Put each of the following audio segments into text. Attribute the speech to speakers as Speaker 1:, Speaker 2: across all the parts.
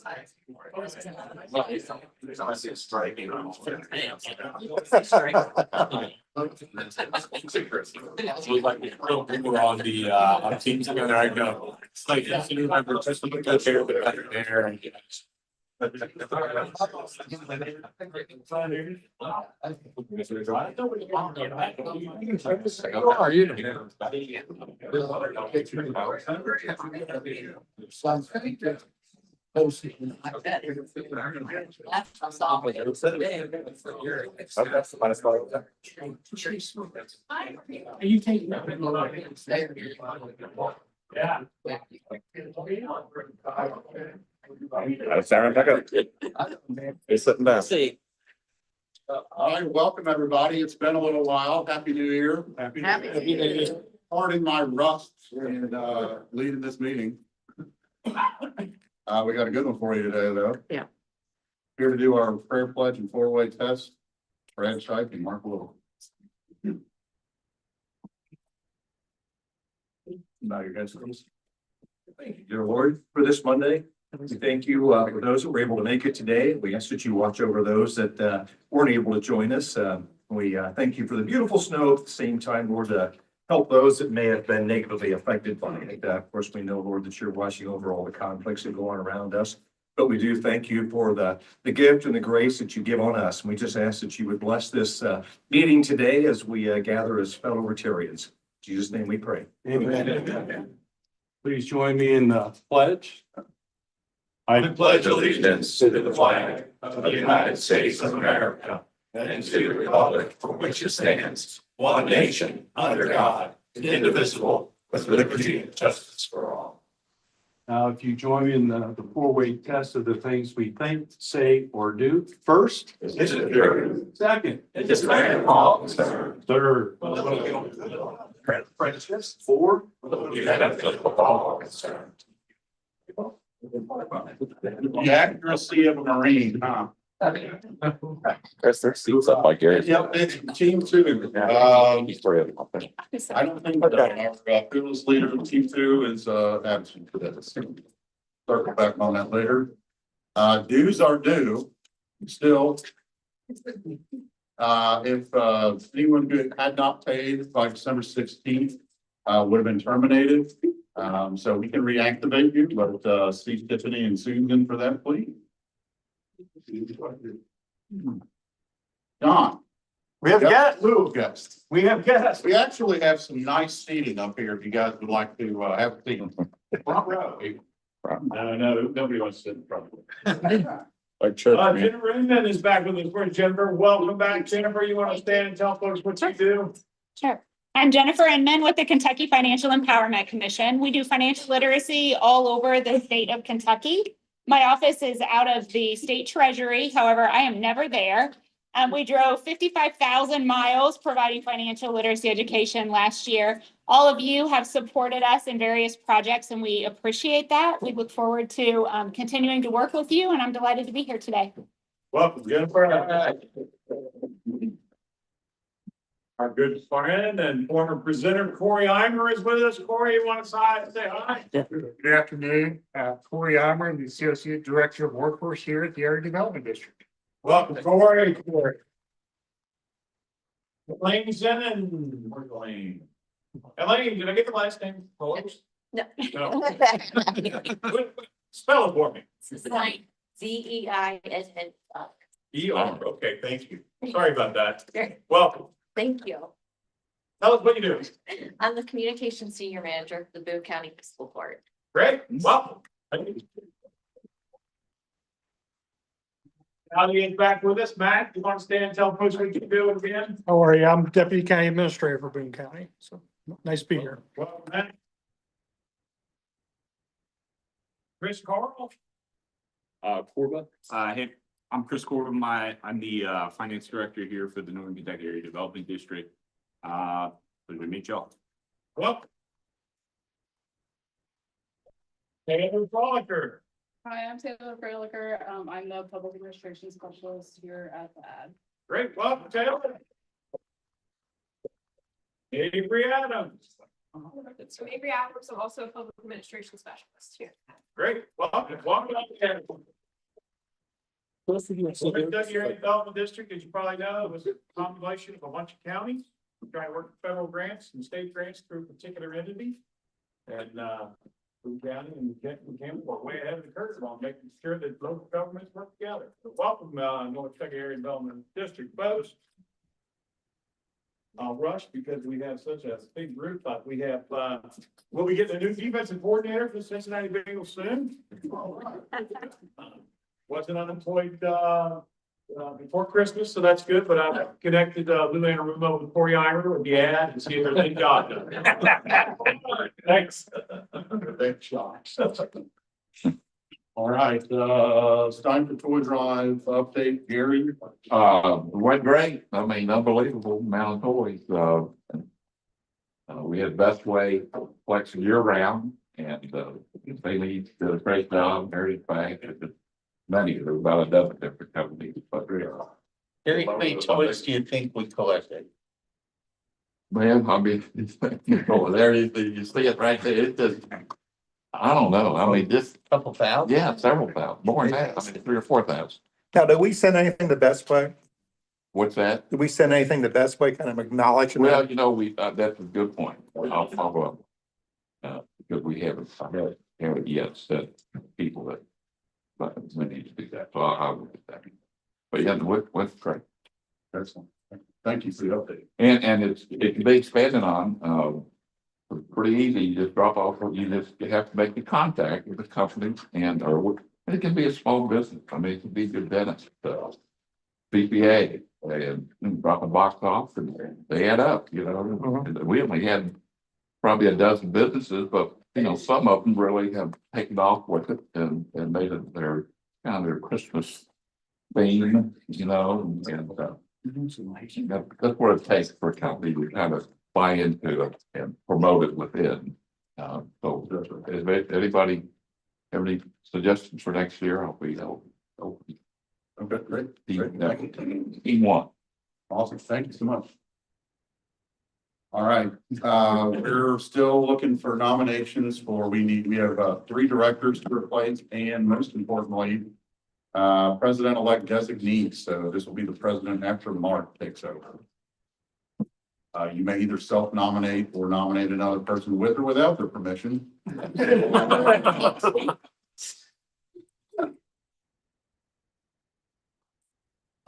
Speaker 1: On the team together, I go. It's like just remember just to look at there, there. How are you? You take yeah. It's sitting down.
Speaker 2: All right, welcome everybody. It's been a little while. Happy New Year. Happy New Year. Pardon my rust in leading this meeting. We got a good one for you today, though.
Speaker 3: Yeah.
Speaker 2: Here to do our prayer pledge and four-way test. Brad Scheib and Mark Little. Now your guys, please.
Speaker 4: Thank you, dear Lord, for this Monday. We thank you for those that were able to make it today. We ask that you watch over those that weren't able to join us. We thank you for the beautiful snow at the same time, Lord, to help those that may have been negatively affected by it. Of course, we know, Lord, that you're watching over all the conflicts that go on around us. But we do thank you for the gift and the grace that you give on us. And we just ask that you would bless this meeting today as we gather as fellow Rotarians. In Jesus' name we pray.
Speaker 1: Amen. Please join me in the pledge.
Speaker 5: I pledge allegiance to the flag of the United States of America and to the republic for which it stands, one nation, under God, indivisible, with liberty and justice for all.
Speaker 1: Now, if you join me in the four-way test of the things we think, say, or do. First,
Speaker 5: Is it true?
Speaker 1: second,
Speaker 5: Is it man all concerned?
Speaker 1: third,
Speaker 5: Friendships?
Speaker 1: fourth,
Speaker 5: All concerned.
Speaker 2: The accuracy of a Marine, huh?
Speaker 6: Chris, their seats up like yours.
Speaker 2: Yep, it's team two. I don't think that our fearless leader of team two is absent for that. Circle back on that later. Dues are due still. If anyone who had not paid by December 16th would have been terminated. So we can reactivate you, but see Tiffany and Susan for that, please. John.
Speaker 1: We have guests.
Speaker 2: Who guests?
Speaker 1: We have guests.
Speaker 2: We actually have some nice seating up here if you guys would like to have a seat.
Speaker 1: Front row.
Speaker 5: No, nobody wants to sit in front.
Speaker 6: Like church.
Speaker 5: Jennifer Inman is back with us. Where's Jennifer? Welcome back, Jennifer. You want to stand and tell folks what you do?
Speaker 7: Sure. I'm Jennifer Inman with the Kentucky Financial Empowerment Commission. We do financial literacy all over the state of Kentucky. My office is out of the state treasury. However, I am never there. We drove 55,000 miles providing financial literacy education last year. All of you have supported us in various projects and we appreciate that. We look forward to continuing to work with you and I'm delighted to be here today.
Speaker 5: Welcome, Jennifer. Our good friend and former presenter Corey Eimer is with us. Corey, you want to say hi?
Speaker 8: Good afternoon. Corey Eimer, the Associate Director of Workforce here at the Area Development District.
Speaker 5: Welcome, Corey. Elaine's in and where's Elaine? Elaine, did I get the last name? Close?
Speaker 3: No.
Speaker 5: No. Spell it for me.
Speaker 3: ZEISN.
Speaker 5: ER. Okay, thank you. Sorry about that. Welcome.
Speaker 3: Thank you.
Speaker 5: Tell us what you do.
Speaker 3: I'm the Communications Senior Manager for the Boone County School Board.
Speaker 5: Great. Welcome. Thank you. Now you get back with us, Matt. You want to stand and tell folks what you do again?
Speaker 8: How are you? I'm Deputy County Administrator for Boone County. So nice to be here.
Speaker 5: Welcome, Matt. Chris Carl.
Speaker 6: Corba.
Speaker 9: Hey, I'm Chris Corbin. I'm the finance director here for the Northern Kentucky Area Development District. Pleasure to meet y'all.
Speaker 5: Welcome. Taylor Frolicker.
Speaker 10: Hi, I'm Taylor Frolicker. I'm the public administration specialist here at the ad.
Speaker 5: Great. Welcome, Taylor. Avery Adams.
Speaker 10: So Avery Adams, I'm also a public administration specialist here.
Speaker 5: Great. Welcome. Welcome.
Speaker 8: Kentucky Area Development District, as you probably know, it was a combination of a bunch of counties. We try to work federal grants and state grants through a particular entity. And, Boone County and Campbell were way ahead of the curve on making sure that local governments work together. So welcome, North Kentucky Area Development District folks. I'll rush because we have such a big group, but we have, will we get a new defensive coordinator for Cincinnati Bengals soon? Wasn't unemployed, before Christmas, so that's good, but I've connected, Lou Anarumo with Corey Imer with the ad and see if there's any job done. Thanks.
Speaker 2: Thanks, Josh. All right, it's time for toy drive update, Gary.
Speaker 5: Went great. I mean, unbelievable amount of toys. We had Best Way collection year round and, Bailey did a great job, Mary's Bank, many, there were about a dozen different companies, but.
Speaker 6: Gary, how many toys do you think we collected?
Speaker 5: Man, I mean, over there, you see it right there, it just, I don't know, I mean, just,
Speaker 6: Couple thousand?
Speaker 5: yeah, several thousand, more than that, I mean, 3,000 or 4,000.
Speaker 11: Now, did we send anything the best way?
Speaker 5: What's that?
Speaker 11: Did we send anything the best way, kind of acknowledging
Speaker 5: Well,
Speaker 11: that?
Speaker 5: you know, that's a good point, I'll follow up. Because we haven't yet said people that, but we need to do that, so I'll look at that. But yeah, what's great.
Speaker 2: Excellent. Thank you for the update.
Speaker 5: And it can be expanded on, pretty easy, you just drop off, you have to make the contact with the company and, it can be a small business, I mean, it can be good business, BPA, and drop a box off and they add up, you know. And we only had probably a dozen businesses, but, you know, some of them really have taken off with it and made it their, kind of their Christmas theme, you know, and, that's what it takes for a company to kind of buy into it and promote it within. So if anybody have any suggestions for next year, I'll be open.
Speaker 2: Okay, great.
Speaker 5: Team one.
Speaker 2: Awesome. Thank you so much. All right, we're still looking for nominations for, we have 3 directors to replace and most importantly, president-elect designee. So this will be the president after Mark takes over. You may either self-nominate or nominate another person with or without their permission.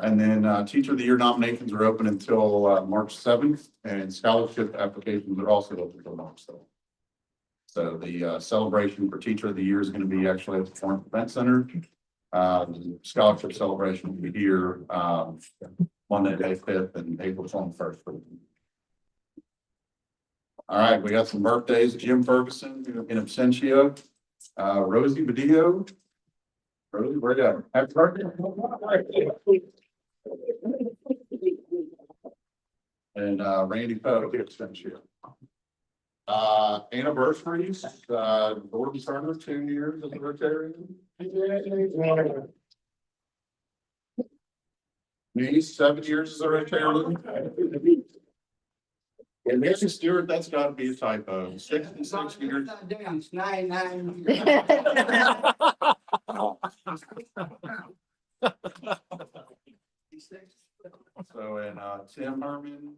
Speaker 2: And then Teacher of the Year nominations are open until March 7th, and scholarship applications are also open until March 7th. So the celebration for Teacher of the Year is going to be actually at the Florence Event Center. The scholarship celebration will be here Monday, May 5th and April 21st. All right, we got some birthdays. Jim Ferguson in absentia. Rosie Badillo. Rosie, where you at? Happy birthday. And Randy Poe in absentia. Anniversaries, Gordon Turner, 2 years as a Rotarian. Me, 7 years as a Rotarian. And Mr. Stewart, that's got to be a typo. 66 years. So, and Tim Herman,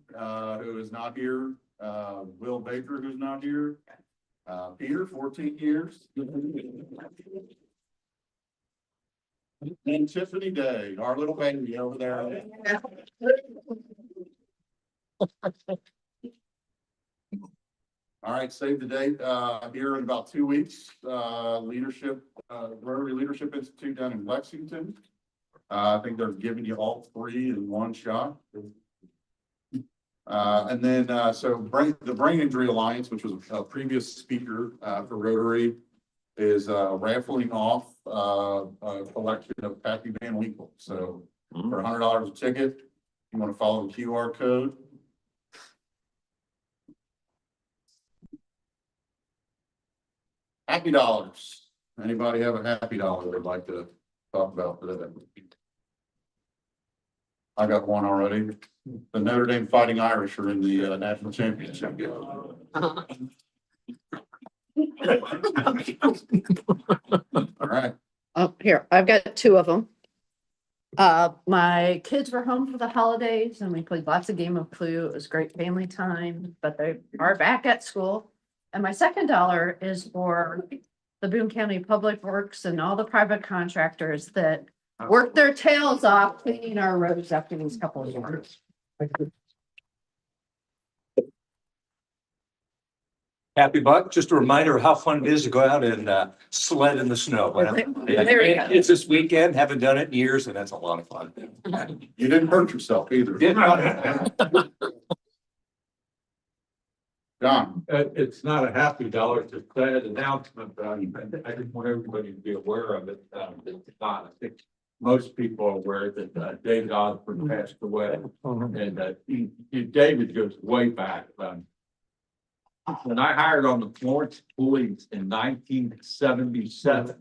Speaker 2: who is not here, Will Baker, who's not here, Peter, 14 years. And Tiffany Day, our little baby over there. All right, save the date here in about 2 weeks. Leadership, Rotary Leadership Institute down in Lexington. I think they're giving you all 3 in one shot. And then, so the Brain Injury Alliance, which was a previous speaker for Rotary, is raffling off a collection of Pappy Van Winkle. So for $100 a ticket, you want to follow the QR code. Happy dollars. Anybody have a happy dollar they'd like to talk about today? I got one already. The Notre Dame Fighting Irish are in the national championship. All right.
Speaker 12: Oh, here, I've got 2 of them. My kids were home for the holidays and we played lots of game of Clue. It was great family time, but they are back at school. And my second dollar is for the Boone County Public Works and all the private contractors that work their tails off cleaning our roads after these couple of years.
Speaker 13: Happy Buck, just a reminder of how fun it is to go out and sled in the snow.
Speaker 12: There we go.
Speaker 13: It's this weekend, haven't done it in years, and that's a lot of fun.
Speaker 2: You didn't hurt yourself either. John,
Speaker 8: It's not a happy dollar, it's a sad announcement, but I just want everybody to be aware of it. It's not, I think most people are aware that David Osborne passed away. And David goes way back. When I hired on the Florence Police in 1977,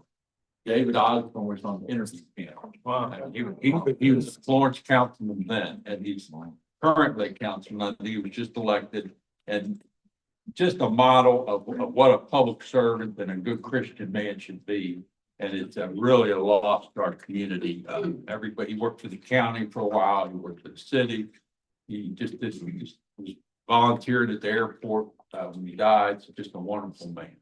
Speaker 8: David Osborne was on the interview panel. Wow. He was a Florence councilman then, and he's currently a councilman. He was just elected, and just a model of what a public servant and a good Christian man should be. And it's really a loss to our community. Everybody, he worked for the county for a while. He worked for the city. He was volunteered at the airport when he died. So just a wonderful man.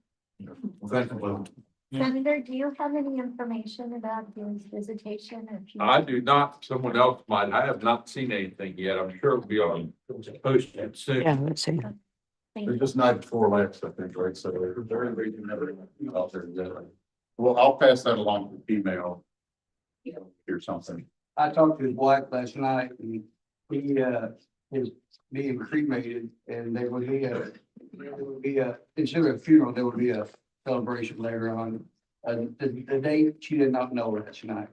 Speaker 3: Senator, do you have any information about his visitation?
Speaker 8: I do not. Someone else might. I have not seen anything yet. I'm sure it'll be on posted soon.
Speaker 12: Yeah, let's see.
Speaker 2: they're just night before last, I think, right? So they're very reading everything out there. Well, I'll pass that along to email. Or something.
Speaker 14: I talked to his wife last night and he is being cremated and there would be a instead of a funeral, there would be a celebration later on. The date, she did not know last night.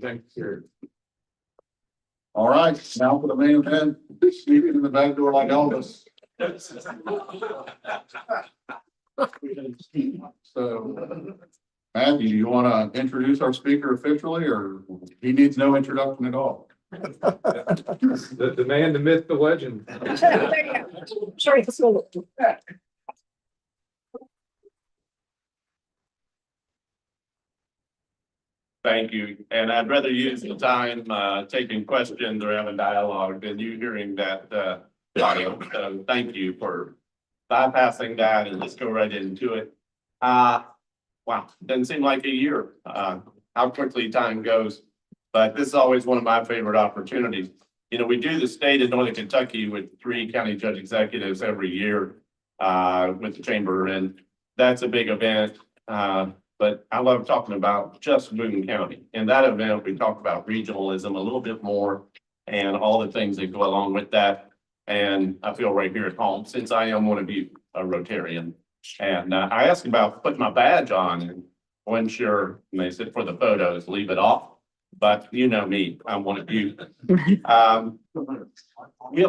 Speaker 2: Thank you. All right, now for the main event, sneaking in the back door like Elvis. So, Matthew, you want to introduce our speaker officially, or he needs no introduction at all?
Speaker 8: The man, the myth, the legend.
Speaker 5: Thank you. And I'd rather use the time taking questions or having dialogue than you hearing that audio. So thank you for bypassing that and let's go right into it. Wow, doesn't seem like a year, how quickly time goes, but this is always one of my favorite opportunities. You know, we do the state of Northern Kentucky with 3 county judge executives every year with the chamber, and that's a big event. But I love talking about just Boone County. In that event, we talk about regionalism a little bit more and all the things that go along with that. And I feel right here at home, since I am one of you, a Rotarian. And I asked about putting my badge on and when sure, and they said for the photos, leave it off. But you know me, I'm one of you. We have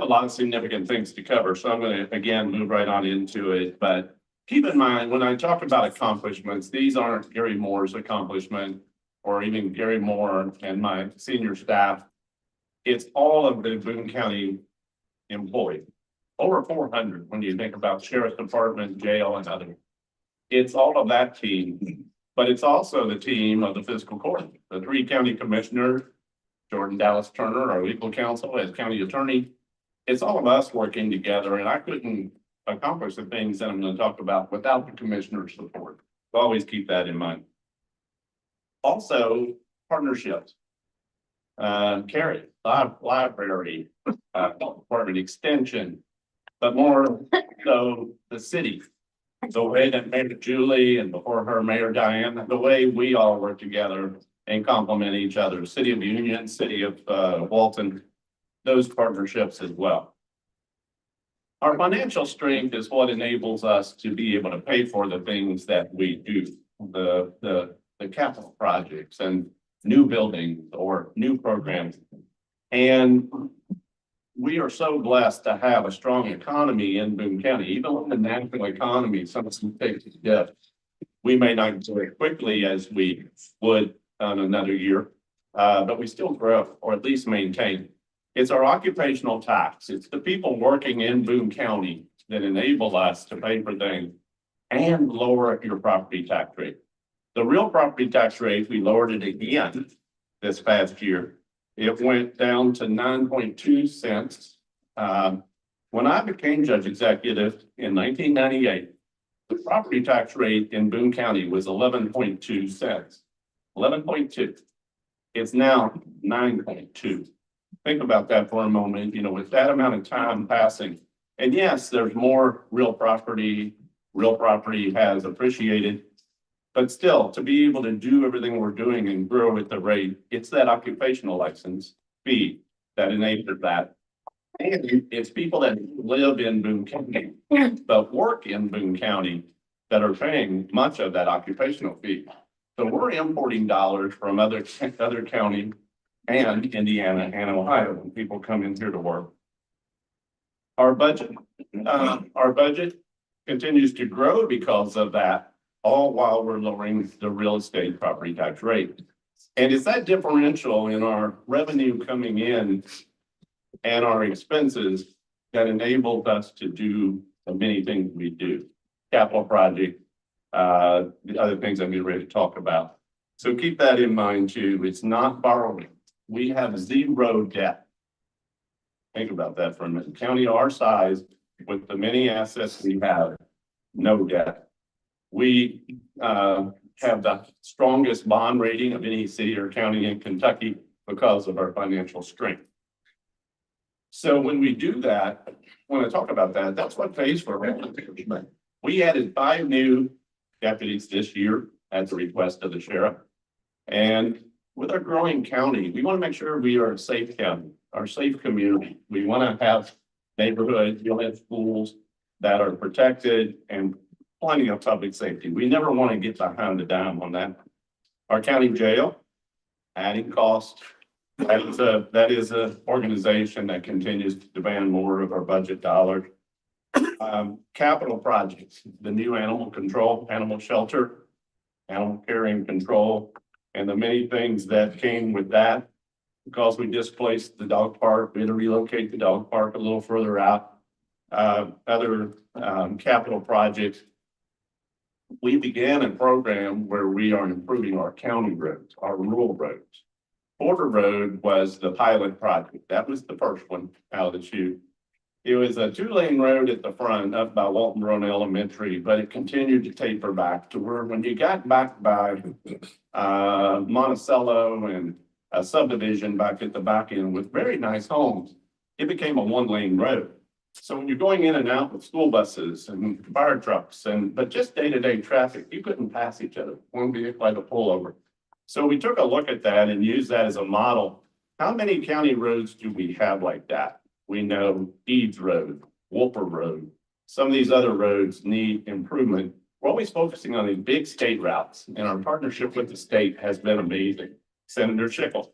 Speaker 5: a lot of significant things to cover, so I'm going to, again, move right on into it. But keep in mind, when I talk about accomplishments, these aren't Gary Moore's accomplishment or even Gary Moore and my senior staff. It's all of the Boone County employees, over 400 when you think about sheriff's department, jail, and others. It's all of that team, but it's also the team of the fiscal court, the 3 county commissioners, Jordan Dallas Turner, our legal counsel as county attorney. It's all of us working together, and I couldn't accomplish the things that I'm going to talk about without the commissioner's support. So always keep that in mind. Also, partnerships. Carrie, library, department extension, but more so the city. The way that Mayor Julie and before her Mayor Diane, the way we all work together and complement each other. City of Union, City of Walton, those partnerships as well. Our financial strength is what enables us to be able to pay for the things that we do, the capital projects and new buildings or new programs. And we are so blessed to have a strong economy in Boone County. Even when the national economy sometimes takes a dip, we may not do it quickly as we would on another year, but we still grow or at least maintain. It's our occupational tax. It's the people working in Boone County that enable us to pay for things and lower your property tax rate.
Speaker 2: The real property tax rate, we lowered it again this past year. It went down to 9.2 cents. When I became judge executive in 1998, the property tax rate in Boone County was 11.2 cents. 11.2. It's now 9.2. Think about that for a moment, you know, with that amount of time passing. And yes, there's more real property has appreciated. But still, to be able to do everything we're doing and grow at the rate, it's that occupational license fee that enabled that. And it's people that live in Boone County, but work in Boone County that are paying much of that occupational fee. So we're importing dollars from other counties and Indiana and Ohio when people come in here to work. Our budget continues to grow because of that, all while we're lowering the real estate property tax rate. And it's that differential in our revenue coming in and our expenses that enabled us to do the many things we do. Capital project, the other things I'm getting ready to talk about. So keep that in mind too. It's not borrowing. We have zero debt. Think about that for a minute. County our size, with the many assets we have, no debt. We have the strongest bond rating of any city or county in Kentucky because of our financial strength. So when we do that, when I talk about that, that's what pays for it. We added 5 new deputies this year at the request of the sheriff. And with our growing county, we want to make sure we are a safe county, our safe community. We want to have neighborhoods, you'll have schools that are protected and plenty of public safety. We never want to get behind the dime on that. Our county jail, adding cost. That is a organization that continues to demand more of our budget dollars. Capital projects, the new animal control, animal shelter, animal carrying control, and the many things that came with that. Because we displaced the dog park, we had to relocate the dog park a little further out. Other capital projects. We began a program where we are improving our county roads, our rural roads. Border Road was the pilot project. That was the first one out of the chute. It was a 2-lane road at the front up by Walton Road Elementary, but it continued to taper back to where when you got back by Monticello and a subdivision back at the back end with very nice homes, it became a 1-lane road. So when you're going in and out with school buses and fire trucks but just day-to-day traffic, you couldn't pass each other. One vehicle had to pull over. So we took a look at that and used that as a model. How many county roads do we have like that? We know Eads Road, Wolper Road. Some of these other roads need improvement. We're always focusing on these big state routes, and our partnership with the state has been amazing. Senator Schickel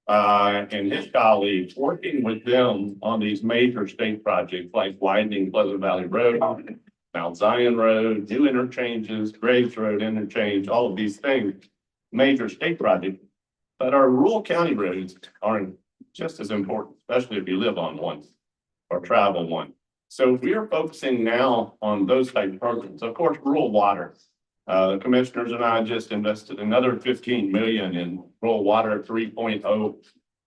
Speaker 2: and his colleagues working with them on these major state projects like widening Pleasant Valley Road, Mount Zion Road, new interchanges, Graves Road interchange, all of these things, major state projects. But our rural county roads are just as important, especially if you live on one or travel one. So we are focusing now on those type of programs. Of course, rural water. The commissioners and I just invested another 15 million in rural water 3.0.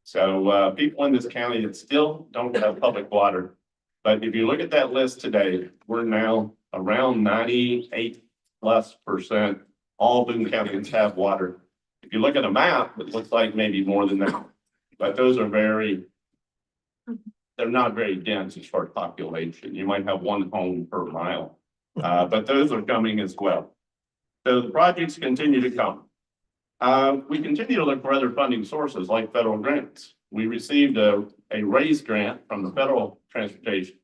Speaker 2: So people in this county that still don't have public water. But if you look at that list today, we're now around 98+%. All Boone counties have water. If you look at a map, it looks like maybe more than that. But those are they're not very dense as far as population. You might have 1 home per mile. But those are coming as well. So the projects continue to come. We continue to look for other funding sources like federal grants. We received a raise grant from the federal transportation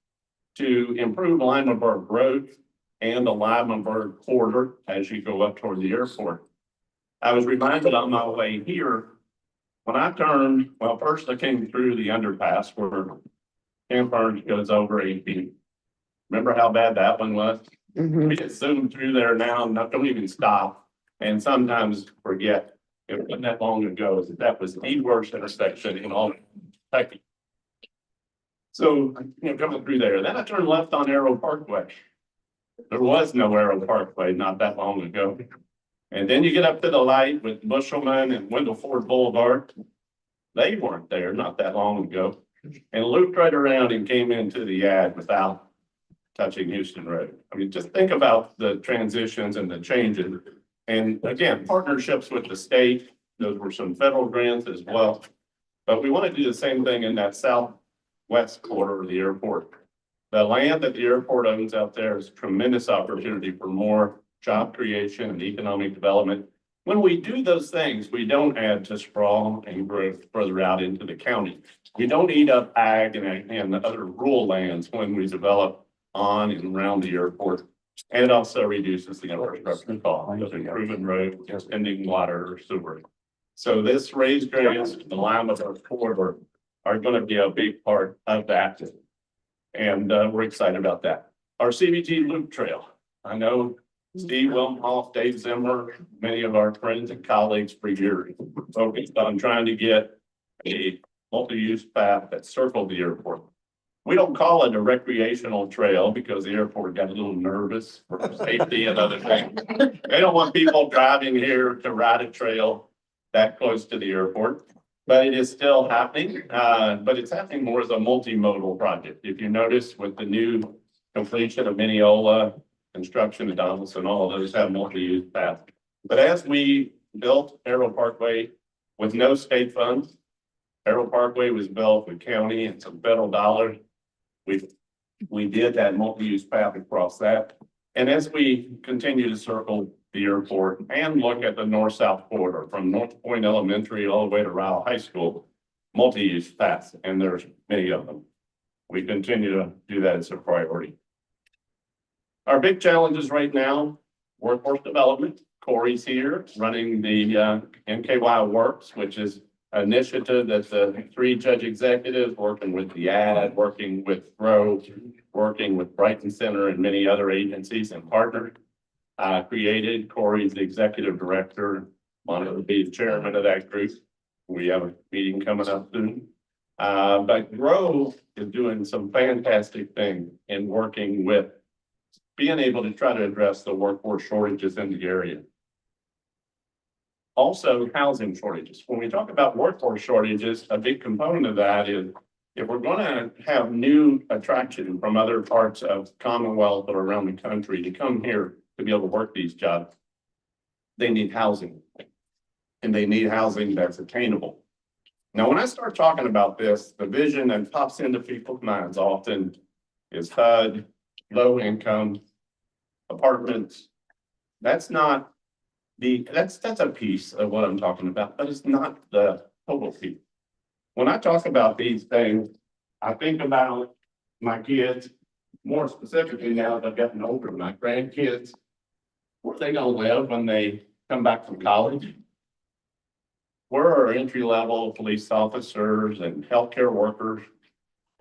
Speaker 2: to improve Limeberg Road and the Limeberg corridor as you go up toward the airport. I was reminded on my way here, when I turned, well, first I came through the underpass where Camp Burns goes over 80. Remember how bad that one was? We just zoom through there now and don't even stop. And sometimes forget it wasn't that long ago that was the worst intersection in all Kentucky. So, coming through there, then I turned left on Arrow Parkway. There was no Arrow Parkway not that long ago.
Speaker 5: And then you get up to the light with Bushelman and Wendell Ford Boulevard. They weren't there not that long ago, and looped right around and came into the ad without touching Houston Road. I mean, just think about the transitions and the changes. And again, partnerships with the state, those were some federal grants as well. But we want to do the same thing in that southwest corner of the airport. The land that the airport owns out there is a tremendous opportunity for more job creation and economic development. When we do those things, we don't add to sprawl and growth further out into the county. We don't eat up ag and other rural lands when we develop on and around the airport. And it also reduces the infrastructure cost of improving roads, extending water or sewer. So this raised grants, the alignment of corridor are going to be a big part of that. And we're excited about that. Our CBT loop trail. I know Steve Wilmhoff, Dave Zimmer, many of our friends and colleagues for years focused on trying to get a multi-use path that circled the airport. We don't call it a recreational trail because the airport got a little nervous for safety and other things. They don't want people driving here to ride a trail that close to the airport, but it is still happening. But it's happening more as a multimodal project. If you notice with the new completion of Mineola, construction of Donaldson, all of those have multi-use paths. But as we built Arrow Parkway with no state funds, Arrow Parkway was built with county and some federal dollars. We did that multi-use path across that. And as we continue to circle the airport and look at the north-south corridor from North Point Elementary all the way to Ryle High School, multi-use paths, and there's many of them. We continue to do that as a priority. Our big challenges right now, workforce development. Corey's here running the NKY Works, which is an initiative that's the 3 judge executives working with the ad, working with Grow, working with Brighton Center and many other agencies and partners. Created. Corey's the executive director, wanted to be the chairman of that group. We have a meeting coming up soon. But Grow is doing some fantastic things in working with being able to try to address the workforce shortages in the area. Also, housing shortages. When we talk about workforce shortages, a big component of that is if we're going to have new attraction from other parts of Commonwealth or around the country to come here to be able to work these jobs, they need housing. And they need housing that's attainable. Now, when I start talking about this, the vision that pops into people's minds often is HUD, low income, apartments. That's not that's a piece of what I'm talking about, but it's not the total piece. When I talk about these things, I think about my kids, more specifically now that I've gotten older, my grandkids. Where are they going to live when they come back from college? Where are entry-level police officers and healthcare workers,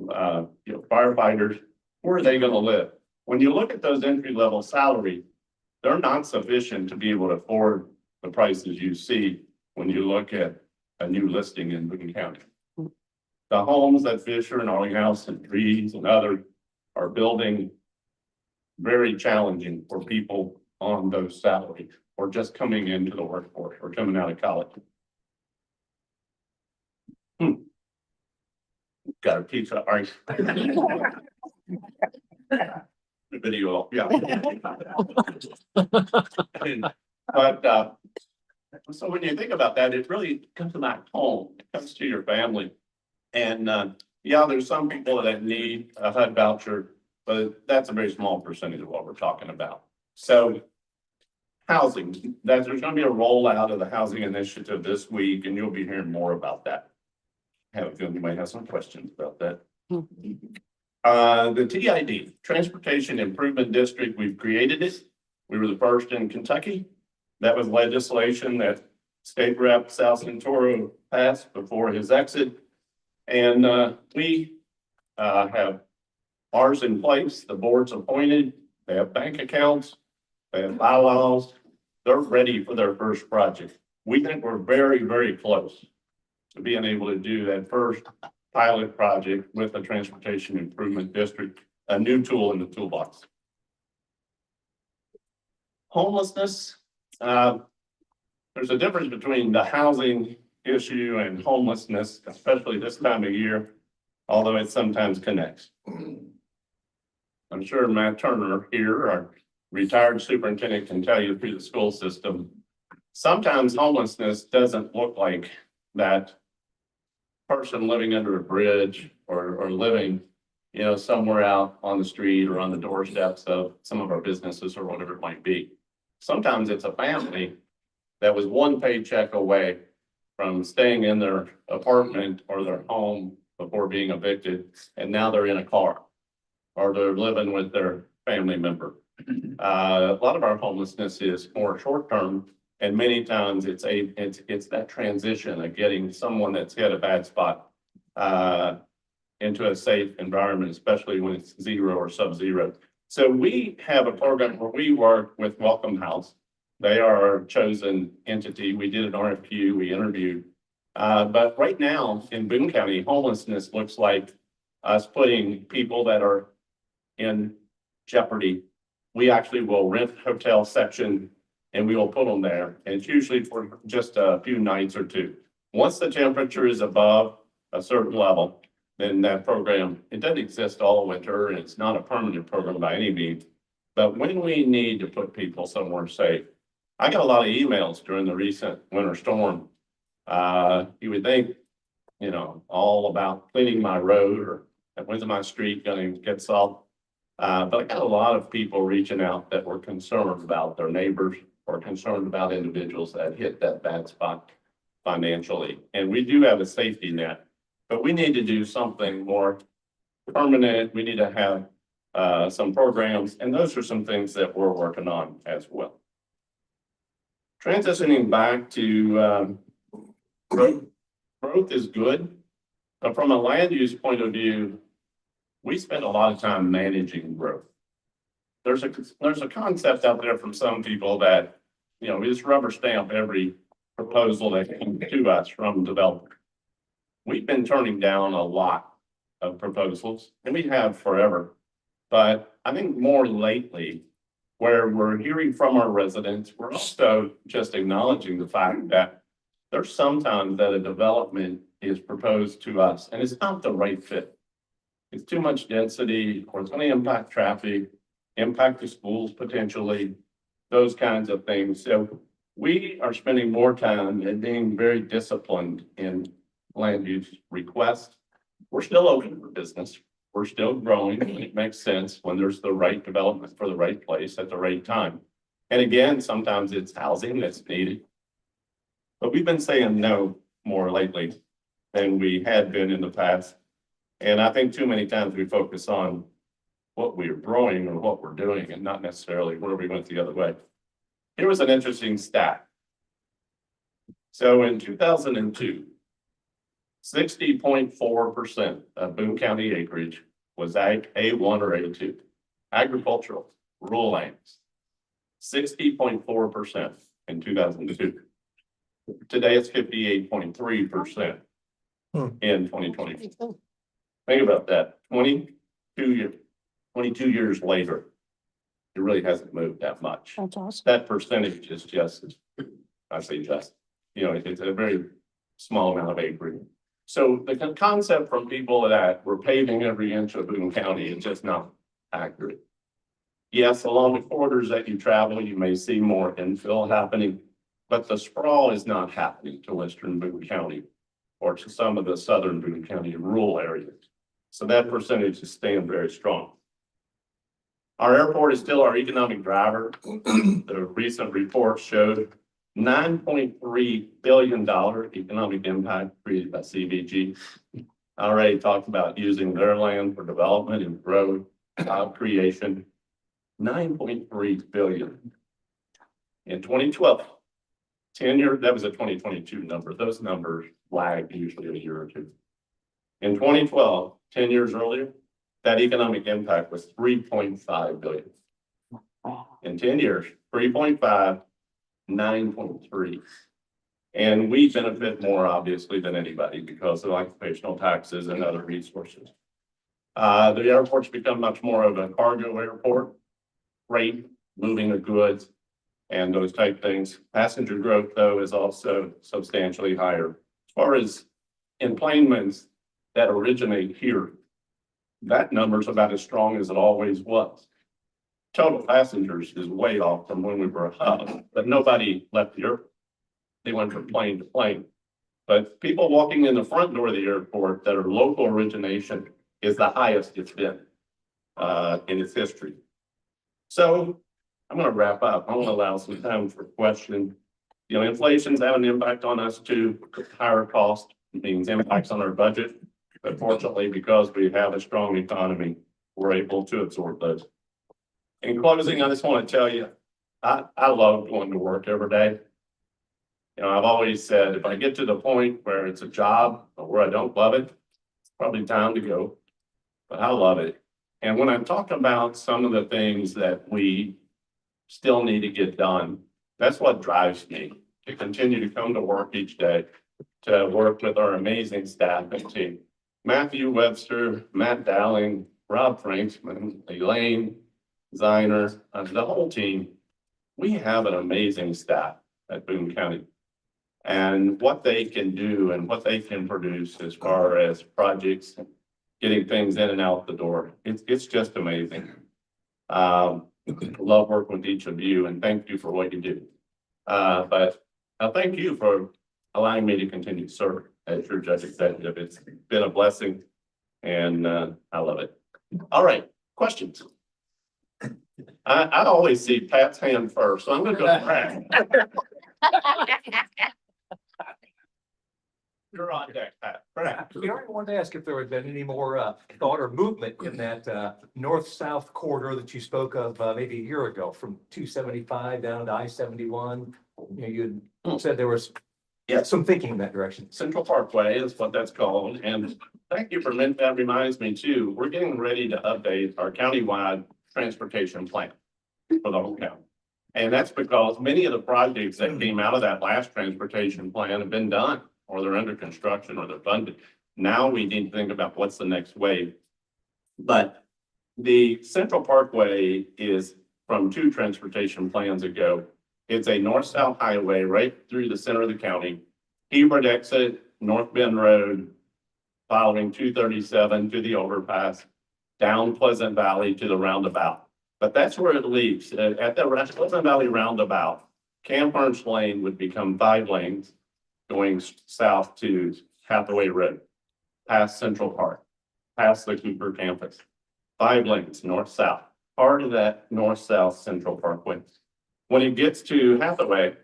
Speaker 5: firefighters? Where are they going to live? When you look at those entry-level salaries, they're not sufficient to be able to afford the prices you see when you look at a new listing in Boone County. The homes that Fisher and Arlinghouse and Reeves and others are building very challenging for people on those salaries or just coming into the workforce or coming out of college. Got a pizza, all right. The video, yeah. But so when you think about that, it really comes back home. It comes to your family. And yeah, there's some people that need a HUD voucher, but that's a very small percentage of what we're talking about. So housing, there's going to be a rollout of the housing initiative this week, and you'll be hearing more about that. I have a feeling you might have some questions about that. The TID, Transportation Improvement District, we've created it. We were the first in Kentucky. That was legislation that State Rep Sal Santoro passed before his exit. And we have ours in place. The board's appointed. They have bank accounts. They have bylaws. They're ready for their first project. We think we're very, very close to being able to do that first pilot project with the Transportation Improvement District, a new tool in the toolbox. Homelessness, there's a difference between the housing issue and homelessness, especially this time of year, although it sometimes connects. I'm sure Matt Turner here, our retired superintendent, can tell you through the school system, sometimes homelessness doesn't look like that person living under a bridge or living, you know, somewhere out on the street or on the doorsteps of some of our businesses or whatever it might be. Sometimes it's a family that was one paycheck away from staying in their apartment or their home before being evicted, and now they're in a car or they're living with their family member. A lot of our homelessness is more short-term, and many times it's that transition of getting someone that's hit a bad spot into a safe environment, especially when it's zero or sub-zero. So we have a program where we work with Welcome House. They are our chosen entity. We did an RFQ, we interviewed. But right now in Boone County, homelessness looks like us putting people that are in jeopardy. We actually will rent a hotel section and we will put them there. And it's usually for just a few nights or two. Once the temperature is above a certain level, then that program, it doesn't exist all winter and it's not a permanent program by any means. But when we need to put people somewhere safe, I got a lot of emails during the recent winter storm. You would think, you know, all about cleaning my road or when's my street going to get solved. But I got a lot of people reaching out that were concerned about their neighbors or concerned about individuals that hit that bad spot financially. And we do have a safety net, but we need to do something more permanent. We need to have some programs, and those are some things that we're working on as well. Transitioning back to growth. Growth is good, but from a land use point of view, we spend a lot of time managing growth. There's a concept out there from some people that, you know, we just rubber stamp every proposal that comes to us from developers. We've been turning down a lot of proposals, and we have forever. But I think more lately, where we're hearing from our residents, we're also just acknowledging the fact that there's sometimes that a development is proposed to us and it's not the right fit. It's too much density, or it's going to impact traffic, impact the schools potentially, those kinds of things. So we are spending more time and being very disciplined in land use requests. We're still open for business. We're still growing. It makes sense when there's the right development for the right place at the right time. And again, sometimes it's housing that's needed. But we've been saying no more lately than we had been in the past. And I think too many times we focus on what we're growing or what we're doing and not necessarily where we went the other way. Here was an interesting stat. So in 2002, 60.4% of Boone County acreage was A1 or A2, agricultural, rural lands. 60.4% in 2002. Today it's 58.3% in 2020. Think about that. 22 years later, it really hasn't moved that much.
Speaker 12: That's awesome.
Speaker 5: That percentage is just, I say just, you know, it's a very small amount of acreage. So the concept from people that we're paving every inch of Boone County is just not accurate. Yes, along the corridors that you travel, you may see more infill happening, but the sprawl is not happening to Western Boone County or to some of the Southern Boone County rural areas. So that percentage is staying very strong. Our airport is still our economic driver. The recent report showed $9.3 billion economic impact created by CBG. I already talked about using their land for development and growth, job creation. 9.3 billion. In 2012, 10 years, that was a 2022 number. Those numbers lag usually a year or two. In 2012, 10 years earlier, that economic impact was 3.5 billion. In 10 years, 3.5, 9.3. And we benefit more obviously than anybody because of occupational taxes and other resources. The airport's become much more of a cargo airport, freight, moving of goods.
Speaker 2: and those type things. Passenger growth, though, is also substantially higher. As far as employments that originate here, that number is about as strong as it always was. Total passengers is way off from when we were a hub, but nobody left the airport. They went from plane to plane. But people walking in the front door of the airport that are local origination is the highest it's been in its history. So I'm going to wrap up. I want to allow some time for questions. You know, inflation's having an impact on us too. Higher cost means impacts on our budget. But fortunately, because we have a strong economy, we're able to absorb those. In closing, I just want to tell you, I love going to work every day. You know, I've always said, if I get to the point where it's a job or where I don't love it, it's probably time to go, but I love it. And when I talk about some of the things that we still need to get done, that's what drives me to continue to come to work each day, to work with our amazing staff and team. Matthew Webster, Matt Dowling, Rob Franksman, Elaine, Ziner, the whole team. We have an amazing staff at Boone County. And what they can do and what they can produce as far as projects, getting things in and out the door, it's just amazing. Love working with each of you and thank you for what you do. But I thank you for allowing me to continue to serve as your judge executive. It's been a blessing and I love it. All right, questions? I always see Pat's hand first, so I'm going to go to Pat. You're on deck, Pat.
Speaker 13: We already wanted to ask if there had been any more thought or movement in that north-south corridor that you spoke of maybe a year ago, from 275 down to I-71. You know, you had said there was some thinking in that direction.
Speaker 2: Central Parkway is what that's called. And thank you for that. Reminds me too, we're getting ready to update our countywide transportation plan for the whole county. And that's because many of the projects that came out of that last transportation plan have been done, or they're under construction, or they're funded. Now we need to think about what's the next wave. But the Central Parkway is from 2 transportation plans ago. It's a north-south highway right through the center of the county. Hebert exit, North Bend Road, following 237 to the overpass, down Pleasant Valley to the roundabout. But that's where it leaves. At the Pleasant Valley roundabout, Camp Ernst Lane would become 5 lanes going south to Hathaway Road, past Central Park, past the Cooper campus. 5 lanes, north-south, part of that north-south Central Parkway. When it gets to Hathaway,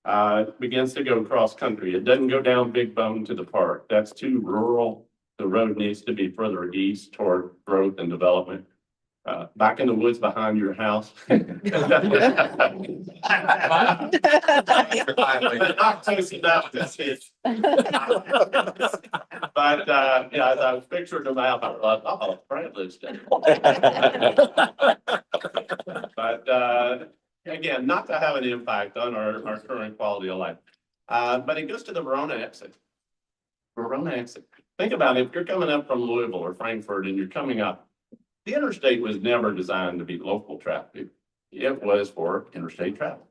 Speaker 2: it begins to go cross-country. It doesn't go down Big Bone to the park. That's too rural. The road needs to be further east toward growth and development. Back in the woods behind your house. Not close enough to see it. But yeah, as I was picturing the map, I thought, oh, Brad lives there. But again, not to have an impact on our current quality of life. But it goes to the Verona exit. Verona exit. Think about it, if you're coming up from Louisville or Frankfurt and you're coming up, the interstate was never designed to be local traffic. It was for interstate travel.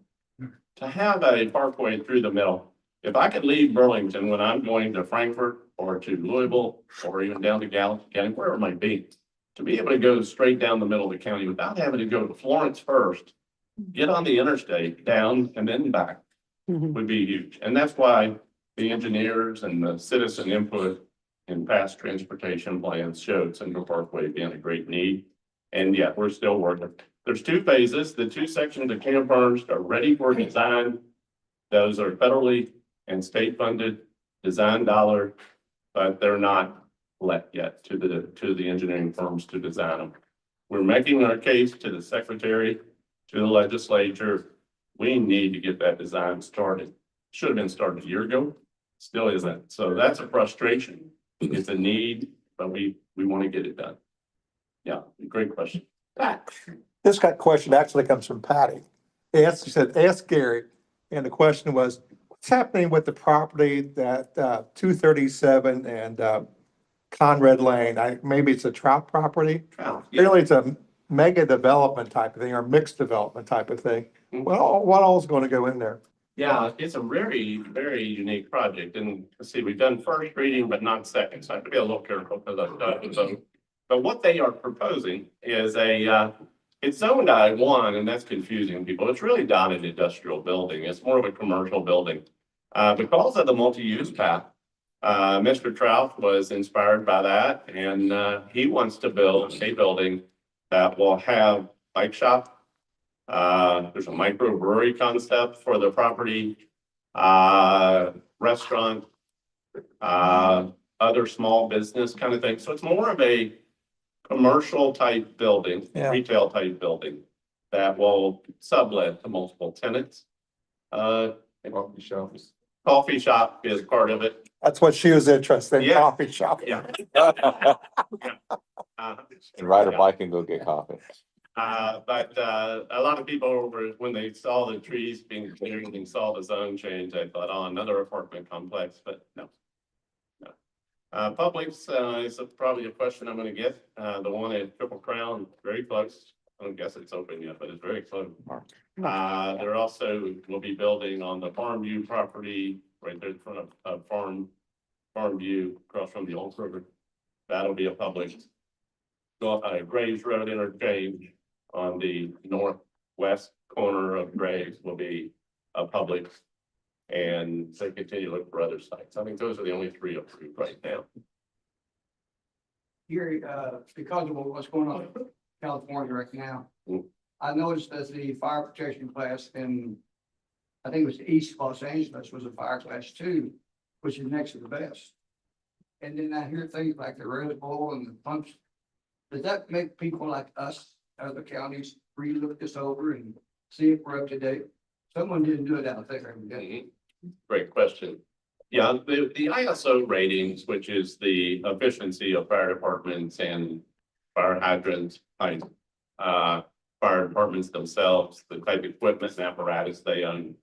Speaker 2: To have a parkway through the middle, if I could leave Burlington when I'm going to Frankfurt or to Louisville or even down to Gallatin County, wherever it might be, to be able to go straight down the middle of the county without having to go to Florence first, get on the interstate down and then back would be huge. And that's why the engineers and the citizen input in past transportation plans showed Central Parkway being a great need. And yeah, we're still working. There's 2 phases. The 2 sections of Camp Ernst are ready for design. Those are federally and state funded design dollar, but they're not let yet to the engineering firms to design them. We're making our case to the secretary, to the legislature. We need to get that design started. Should have been started a year ago. Still isn't. So that's a frustration. It's a need, but we want to get it done. Yeah, great question.
Speaker 11: This question actually comes from Patty. She said, ask Gary. And the question was, what's happening with the property that 237 and Conrad Lane? Maybe it's a trout property.
Speaker 2: Trout, yeah.
Speaker 11: Apparently it's a mega development type of thing or mixed development type of thing. Well, what all is going to go in there?
Speaker 5: Yeah, it's a very, very unique project, and let's see, we've done first reading, but not second, so I have to be a little careful because I've done so. But what they are proposing is it's zoned I-1, and that's confusing people. It's really not an industrial building. It's more of a commercial building. Because of the multi-use path, Mr. Trout was inspired by that, and he wants to build a building that will have bike shop. There's a microbrewery concept for the property, restaurant, other small business kind of thing. So it's more of a commercial type building, retail type building that will sublet to multiple tenants. Coffee shops. Coffee shop is part of it.
Speaker 11: That's what she was interested in,
Speaker 5: Yeah.
Speaker 11: coffee shop.
Speaker 5: Yeah.
Speaker 6: And ride a bike and go get coffee.
Speaker 5: But a lot of people were, when they saw the trees being cleared and saw the zone change, I thought, oh, another apartment complex, but no. No. Publix is probably a question I'm gonna get. The one at Triple Crown, very close. I don't guess it's open yet, but it's very close. There also will be building on the Farm View property right there in front of Farm View across from the old river. That'll be a Publix. Graves Road interchange on the northwest corner of Graves will be a Publix. And they continue to look for other sites. I think those are the only three approved right now.
Speaker 14: Here, because of what's going on in California right now, I noticed that the fire protection class in, I think it was East Los Angeles was a fire class 2, which is next to the best. And then I hear things like the Red Bull and the pumps. Does that make people like us, other counties, relook this over and see if we're up to date? Someone didn't do it out there every day.
Speaker 5: Great question. Yeah, the ISO ratings, which is the efficiency of fire departments and fire hydrants, fire departments themselves, the type of equipment and apparatus they own.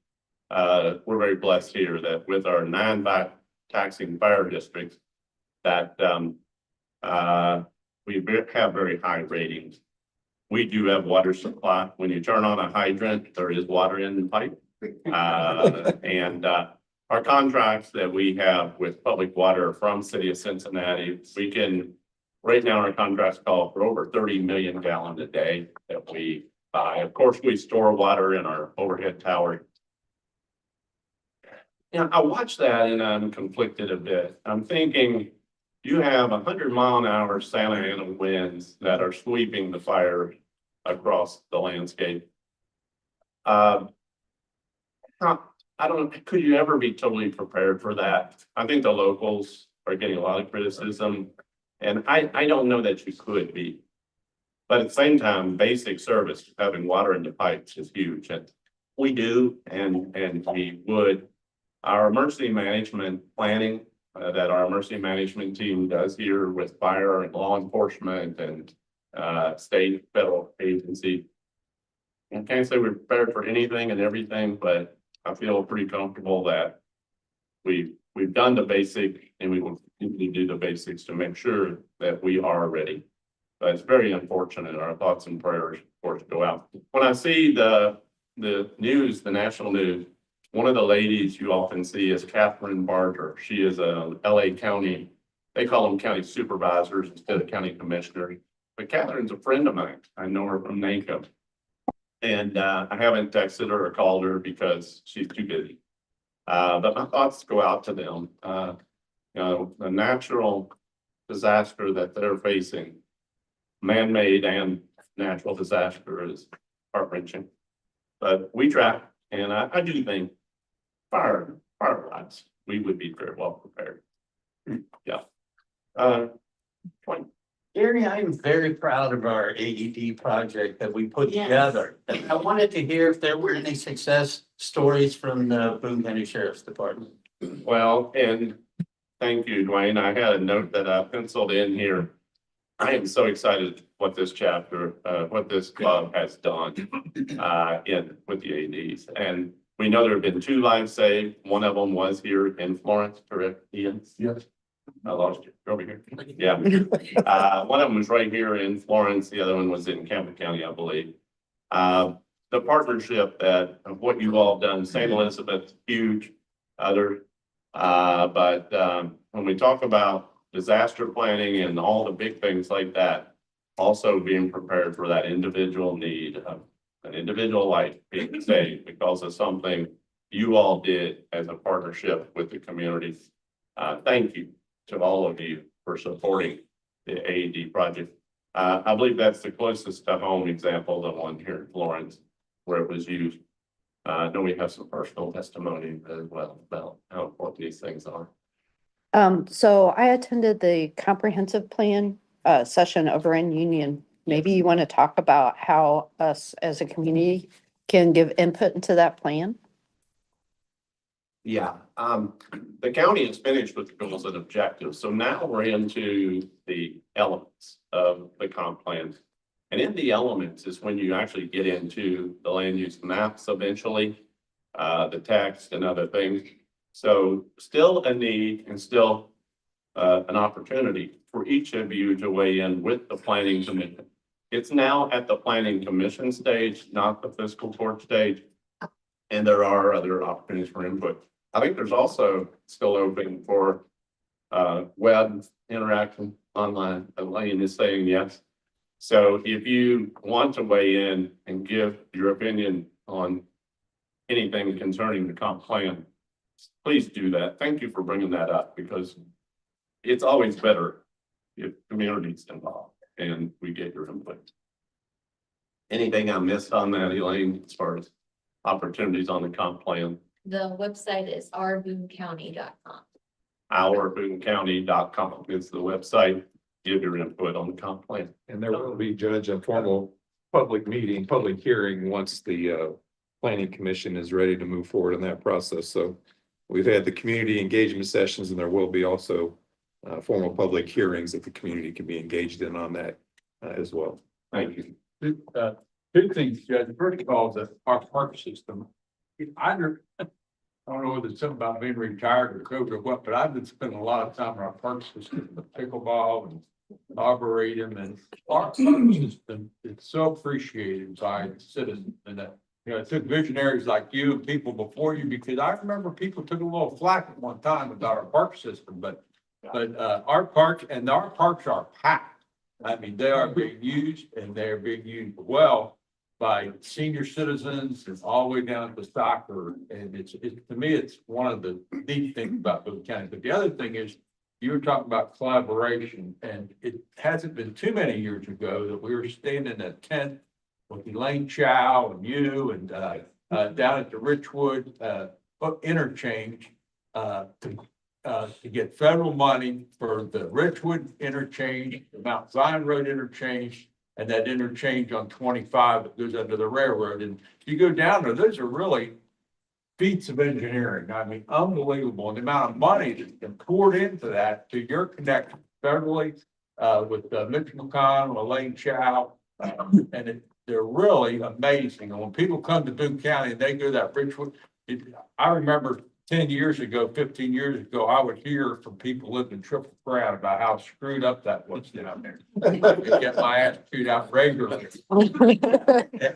Speaker 5: We're very blessed here that with our 9 taxing fire districts that we have very high ratings. We do have water supply. When you turn on a hydrant, there is water in the pipe. And our contracts that we have with public water from City of Cincinnati, we can, right now our contracts call for over 30 million gallons a day that we buy. Of course, we store water in our overhead tower. And I watch that and I'm conflicted a bit. I'm thinking you have 100-mile-an-hour Santa Ana winds that are sweeping the fire across the landscape. I don't know, could you ever be totally prepared for that? I think the locals are getting a lot of criticism, and I don't know that you could be. But at the same time, basic service, having water in the pipes is huge, and we do, and we would. Our emergency management planning that our emergency management team does here with fire and law enforcement and state, federal agency. I can't say we're prepared for anything and everything, but I feel pretty comfortable that we've done the basic and we will continue to do the basics to make sure that we are ready. But it's very unfortunate. Our thoughts and prayers, of course, go out. When I see the news, the national news, one of the ladies you often see is Catherine Barger. She is a LA County, they call them county supervisors instead of county commissioners. But Catherine's a friend of mine. I know her from NACO. And I haven't texted her or called her because she's too busy. But my thoughts go out to them. You know, the natural disaster that they're facing, man-made and natural disaster, is heart-wrenching. But we try, and I do think fire-wise, we would be very well prepared. Yeah.
Speaker 15: Gary, I am very proud of our AED project that we put together. I wanted to hear if there were any success stories from the Boone County Sheriff's Department.
Speaker 5: Well, and thank you, Dwayne. I had a note that I penciled in here. I am so excited what this chapter, what this club has done with the AEDs. And we know there have been 2 lives saved. One of them was here in Florence, correct, Ian?
Speaker 2: Yes.
Speaker 5: I lost you. Over here. Yeah. One of them was right here in Florence. The other one was in Campbell County, I believe. The partnership that of what you've all done, St. Elizabeth, huge, other. But when we talk about disaster planning and all the big things like that, also being prepared for that individual need of an individual life being saved because of something you all did as a partnership with the community. Thank you to all of you for supporting the AED project. I believe that's the closest to home example, the one here in Florence, where it was used. I know we have some personal testimony as well about how important these things are.
Speaker 12: So I attended the comprehensive plan session over in Union. Maybe you want to talk about how us as a community can give input into that plan?
Speaker 5: Yeah, the county is finished with the goals and objectives. So now we're into the elements of the comp plan. And in the elements is when you actually get into the land use maps eventually, the text and other things. So still a need and still an opportunity for each of you to weigh in with the planning commission. It's now at the planning commission stage, not the fiscal court stage. And there are other opportunities for input. I think there's also still open for web interaction online. Elaine is saying yes. So if you want to weigh in and give your opinion on anything concerning the comp plan, please do that. Thank you for bringing that up because it's always better if community's involved and we get your input. Anything I missed on that, Elaine, as far as opportunities on the comp plan?
Speaker 3: The website is ourboonecounty.com.
Speaker 5: Ourboonecounty.com is the website. Give your input on the comp plan.
Speaker 1: And there will be, Judge, a formal public meeting, public hearing once the planning commission is ready to move forward in that process. So we've had the community engagement sessions and there will be also formal public hearings that the community can be engaged in on that as well.
Speaker 5: Thank you.
Speaker 8: Two things, Judge. First of all, our park system. I don't know whether it's something about being retired or COVID or what, but I've been spending a lot of time on our park system, with pickleball and arboretum, and our park system is so appreciated by citizens. And that, you know, it took visionaries like you and people before you, because I remember people took a little flack at one time about our park system, but our parks are packed. I mean, they are being used and they are being used well by senior citizens and all the way down to soccer. And it's to me, it's one of the neat things about Boone County. But the other thing is, you were talking about collaboration, and it hasn't been too many years ago that we were standing in a tent with Elaine Chow and you and down at the Richwood interchange to get federal money for the Richwood interchange, the Mount Zion Road interchange, and that interchange on 25 that goes under the railroad. And you go down there, those are really feats of engineering. I mean, unbelievable. And the amount of money that's been poured into that, to your connection federally with Mitch McConnell, Elaine Chow, and they're really amazing. And when people come to Boone County and they go to that Richwood, I remember 10 years ago, 15 years ago, I would hear from people living in Triple Crown about how screwed up that was down there. I could get my ass chewed out regularly.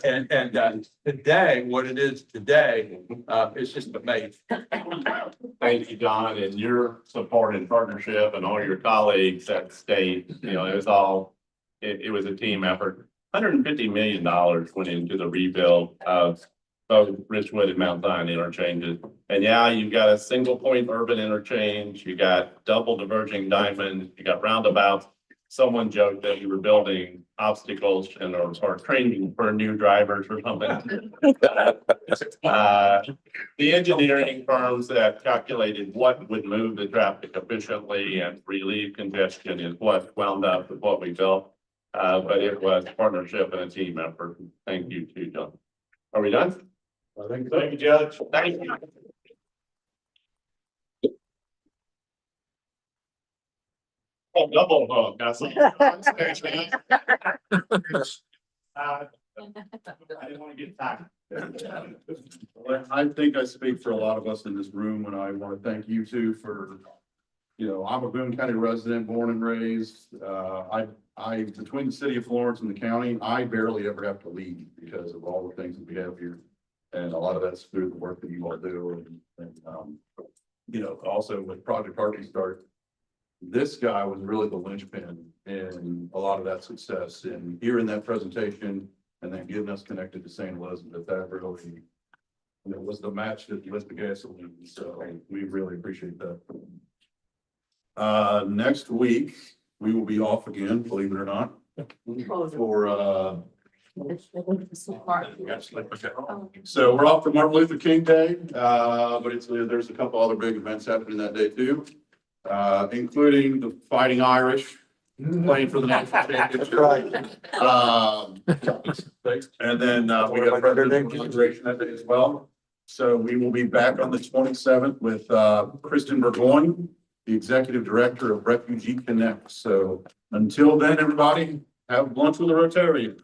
Speaker 8: And today, what it is today, it's just amazing.
Speaker 5: Thank you, Don, and your support and partnership and all your colleagues at the state. You know, it was a team effort. $150 million went into the rebuild of both Richwood and Mount Zion interchanges. And yeah, you've got a single point urban interchange, you got double diverging diamonds, you got roundabouts. Someone joked that you were building obstacles and or training for new drivers or something. The engineering firms that calculated what would move the traffic efficiently and relieve congestion is what wound up with what we built. But it was partnership and a team effort. Thank you too, John. Are we done?
Speaker 8: I think
Speaker 5: Thank you, Judge. Thank you. Oh, double hug. That's all. I didn't want to get tired.
Speaker 2: I think I speak for a lot of us in this room when I want to thank you two for, you know, I'm a Boone County resident, born and raised. Between the city of Florence and the county, I barely ever have to leave because of all the things that we have here. And a lot of that's through the work that you all do you know, also with Project Harvey Start, this guy was really the linchpin in a lot of that success, and hearing that presentation and then getting us connected to St. Elizabeth, that really, you know, was the match that lit the gasoline. So we really appreciate that. Next week, we will be off again, believe it or not, for, so we're off for Martin Luther King Day, but there's a couple other big events happening that day too, including the Fighting Irish playing for the national championship. And then we got a presidential inauguration that day as well. So we will be back on the 27th with Kristen Burgoyne, the executive director of Refugee Connect. So until then, everybody, have lunch with a Rotarian.